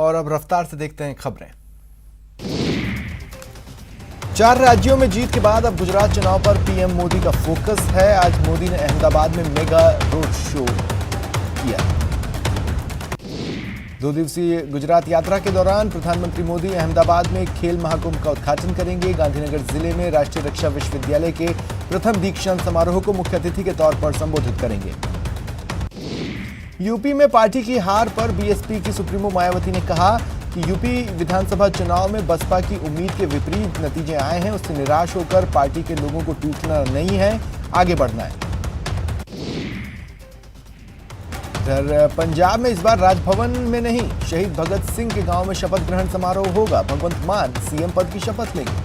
और अब रफ्तार से देखते हैं खबरें। 4 राज्यों में जीत के बाद अब गुजरात चुनाव पर पीएम मोदी का फोकस है। आज मोदी ने अहमदाबाद में मेगा रोड शो किया। 2 दिवसीय गुजरात यात्रा के दौरान प्रधानमंत्री मोदी अहमदाबाद में खेल महाकुंभ का उद्घाटन करेंगे। गांधीनगर जिले में राष्ट्रीय रक्षा विश्वविद्यालय के प्रथम दीक्षांत समारोह को मुख्य अतिथि के तौर पर संबोधित करेंगे। यूपी में पार्टी की हार पर बीएसपी की सुप्रीमो मायावती ने कहा कि यूपी विधानसभा चुनाव में बसपा की उम्मीद के विपरीत नतीजे आए हैं। उससे निराश होकर पार्टी के लोगों को टूटना नहीं है, आगे बढ़ना है। इधर पंजाब में इस बार राजभवन में नहीं, शहीद भगत सिंह के गांव में शपथ ग्रहण समारोह होगा। भगवंत मान सीएम पद की शपथ लेंगे।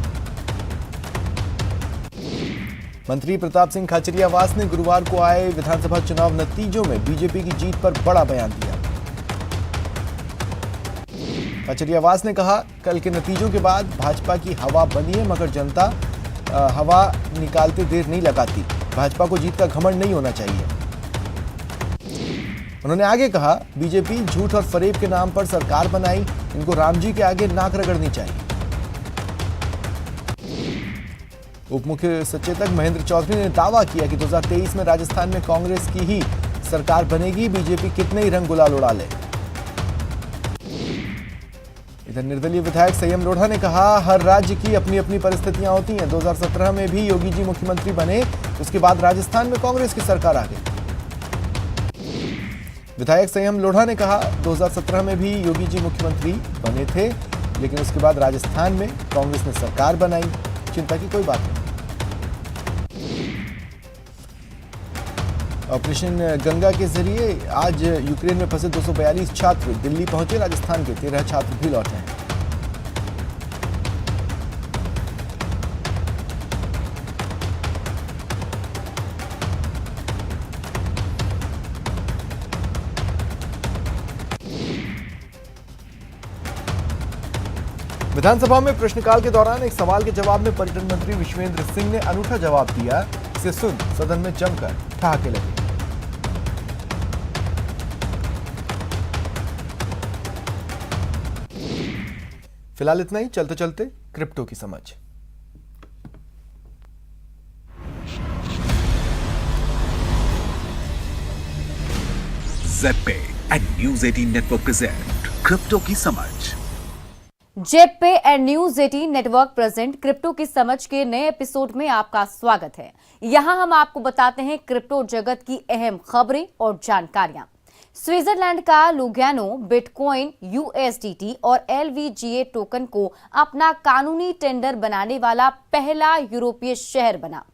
मंत्री प्रताप सिंह खाचरियावास ने गुरुवार को आए विधानसभा चुनाव नतीजों में बीजेपी की जीत पर बड़ा बयान दिया। खाचरियावास ने कहा, कल के नतीजों के बाद भाजपा की हवा बनी है, मगर जनता हवा निकालते देर नहीं लगाती। भाजपा को जीत का घमंड नहीं होना चाहिए। उन्होंने आगे कहा, बीजेपी झूठ और फरेब के नाम पर सरकार बनाई, इनको रामजी के आगे नाक रगड़नी चाहिए। उप मुख्य सचेतक महेंद्र चौधरी ने दावा किया कि 2023 में राजस्थान में कांग्रेस की ही सरकार बनेगी, बीजेपी कितने ही रंग गुलाल उड़ा ले। इधर निर्दलीय विधायक संयम लोढ़ा ने कहा, हर राज्य की अपनी अपनी परिस्थितियां होती हैं। 2017 में भी योगी जी मुख्यमंत्री बने, उसके बाद राजस्थान में कांग्रेस की सरकार आ गई। विधायक संयम लोढ़ा ने कहा, 2017 में भी योगी जी मुख्यमंत्री बने थे, लेकिन उसके बाद राजस्थान में कांग्रेस ने सरकार बनाई, चिंता की कोई बात नहीं। ऑपरेशन गंगा के जरिए आज यूक्रेन में फंसे 242 छात्र दिल्ली पहुंचे। राजस्थान के 13 छात्र भी लौटे हैं। विधानसभा में प्रश्नकाल के दौरान एक सवाल के जवाब में पर्यटन मंत्री विश्वेंद्र सिंह ने अनूठा जवाब दिया। इसे सुन सदन में जमकर ठहाके लगे। फिलहाल इतना ही। चलते चलते क्रिप्टो की समझ। ZebPay and News 18 Network present crypto की समझ। ZebPay and News 18 Network present crypto की समझ के नए एपिसोड में आपका स्वागत है। यहां हम आपको बताते हैं क्रिप्टो जगत की अहम खबरें और जानकारियां। स्विट्जरलैंड का लुग्यानो बिटकॉइन, यूएसडीटी और एलवीजीए टोकन को अपना कानूनी टेंडर बनाने वाला पहला यूरोपीय शहर बना।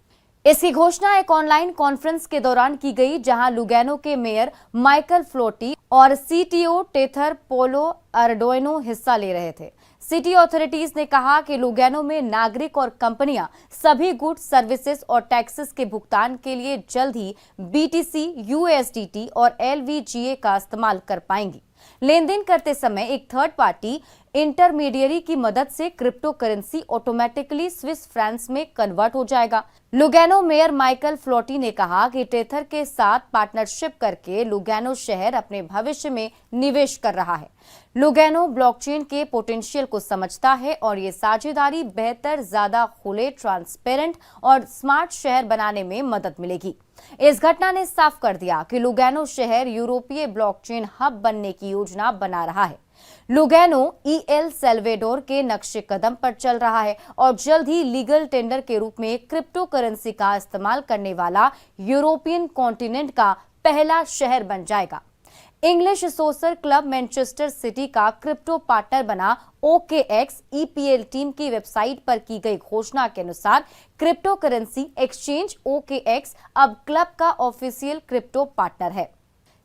इसकी घोषणा एक ऑनलाइन कॉन्फ्रेंस के दौरान की गई, जहां लुग्यानो के मेयर माइकल फ्लोटी और सीटीओ टेथर पोलो अर्डोइनो हिस्सा ले रहे थे। सिटी अथॉरिटीज ने कहा कि लुग्यानो में नागरिक और कंपनियां सभी गुड्स, सर्विसेज और टैक्सेस के भुगतान के लिए जल्द ही बीटीसी, यूएसडीटी और एलवीजीए का इस्तेमाल कर पाएंगी। लेन देन करते समय एक थर्ड पार्टी इंटरमीडियरी की मदद से crypto currency automatically Swiss France में कन्वर्ट हो जाएगा। लुग्यानो मेयर माइकल फ्लोटी ने कहा कि टेथर के साथ पार्टनरशिप करके लुग्यानो शहर अपने भविष्य में निवेश कर रहा है। लुग्यानो ब्लॉकचेन के पोटेंशियल को समझता है और ये साझेदारी बेहतर, ज्यादा खुले, ट्रांसपेरेंट और स्मार्ट शहर बनाने में मदद मिलेगी। इस घटना ने साफ कर दिया कि लुग्यानो शहर यूरोपीय ब्लॉकचेन हब बनने की योजना बना रहा है। लुग्यानो एल साल्वाडोर के नक्शे कदम पर चल रहा है और जल्द ही लीगल टेंडर के रूप में क्रिप्टो करेंसी का इस्तेमाल करने वाला यूरोपियन कॉन्टिनेंट का पहला शहर बन जाएगा। इंग्लिश सोसर क्लब मैनचेस्टर सिटी का क्रिप्टो पार्टनर बना OKX EPL टीम की वेबसाइट पर की गई घोषणा के अनुसार क्रिप्टो करेंसी एक्सचेंज OKX अब क्लब का ऑफिशियल क्रिप्टो पार्टनर है।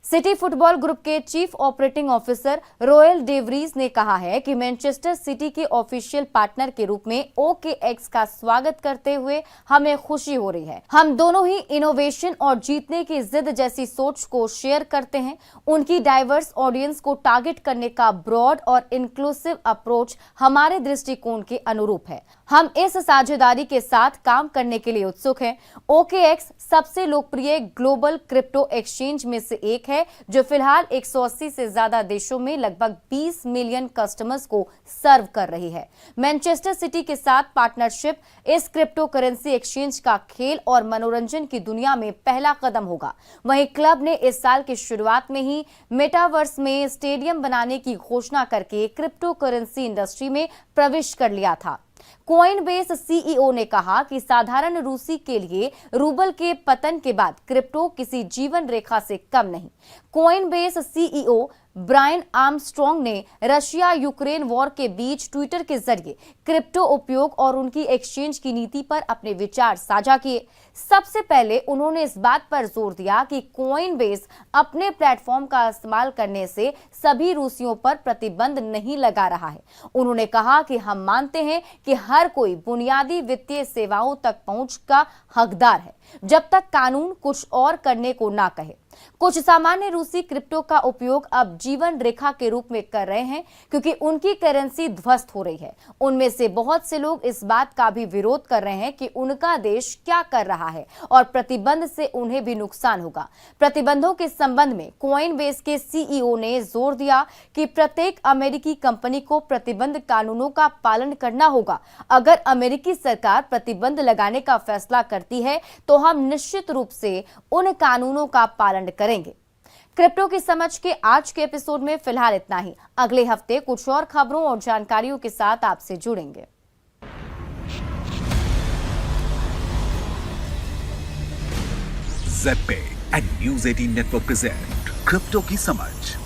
सिटी फुटबॉल ग्रुप के चीफ ऑपरेटिंग ऑफिसर रोयल डेवरीज ने कहा है कि मैनचेस्टर सिटी के ऑफिशियल पार्टनर के रूप में OKX का स्वागत करते हुए हमें खुशी हो रही है। हम दोनों ही इनोवेशन और जीतने की जिद जैसी सोच को शेयर करते हैं। उनकी डाइवर्स ऑडियंस को टारगेट करने का ब्रॉड और इंक्लूसिव अप्रोच हमारे दृष्टिकोण के अनुरूप है। हम इस साझेदारी के साथ काम करने के लिए उत्सुक हैं। OKX सबसे लोकप्रिय ग्लोबल क्रिप्टो एक्सचेंज में से एक है, जो फिलहाल 180 से ज्यादा देशों में लगभग 20 मिलियन कस्टमर्स को सर्व कर रही है। मैनचेस्टर सिटी के साथ पार्टनरशिप इस क्रिप्टो करेंसी एक्सचेंज का खेल और मनोरंजन की दुनिया में पहला कदम होगा। वहीं क्लब ने इस साल की शुरुआत में ही मेटावर्स में स्टेडियम बनाने की घोषणा करके क्रिप्टो करेंसी इंडस्ट्री में प्रवेश कर लिया था। कॉइनबेस सीईओ ने कहा कि साधारण रूसी के लिए रूबल के पतन के बाद क्रिप्टो किसी जीवन रेखा से कम नहीं। कॉइनबेस सीईओ ब्रायन आर्मस्ट्रॉन्ग ने रशिया यूक्रेन वॉर के बीच ट्विटर के जरिए क्रिप्टो उपयोग और उनकी एक्सचेंज की नीति पर अपने विचार साझा किए। सबसे पहले उन्होंने इस बात पर जोर दिया कि कॉइनबेस अपने प्लेटफॉर्म का इस्तेमाल करने से सभी रूसियों पर प्रतिबंध नहीं लगा रहा है। उन्होंने कहा कि हम मानते हैं कि हर कोई बुनियादी वित्तीय सेवाओं तक पहुंच का हकदार है, जब तक कानून कुछ और करने को ना कहे। कुछ सामान्य रूसी क्रिप्टो का उपयोग अब जीवन रेखा के रूप में कर रहे हैं, क्योंकि उनकी करेंसी ध्वस्त हो रही है। उनमें से बहुत से लोग इस बात का भी विरोध कर रहे हैं कि उनका देश क्या कर रहा है और प्रतिबंध से उन्हें भी नुकसान होगा। प्रतिबंधों के संबंध में कॉइनबेस के सीईओ ने जोर दिया कि प्रत्येक अमेरिकी कंपनी को प्रतिबंध कानूनों का पालन करना होगा। अगर अमेरिकी सरकार प्रतिबंध लगाने का फैसला करती है तो हम निश्चित रूप से उन कानूनों का पालन करेंगे। क्रिप्टो की समझ के आज के एपिसोड में फिलहाल इतना ही। अगले हफ्ते कुछ और खबरों और जानकारियों के साथ आपसे जुड़ेंगे। ZPay and News 18 Network present crypto की समझ।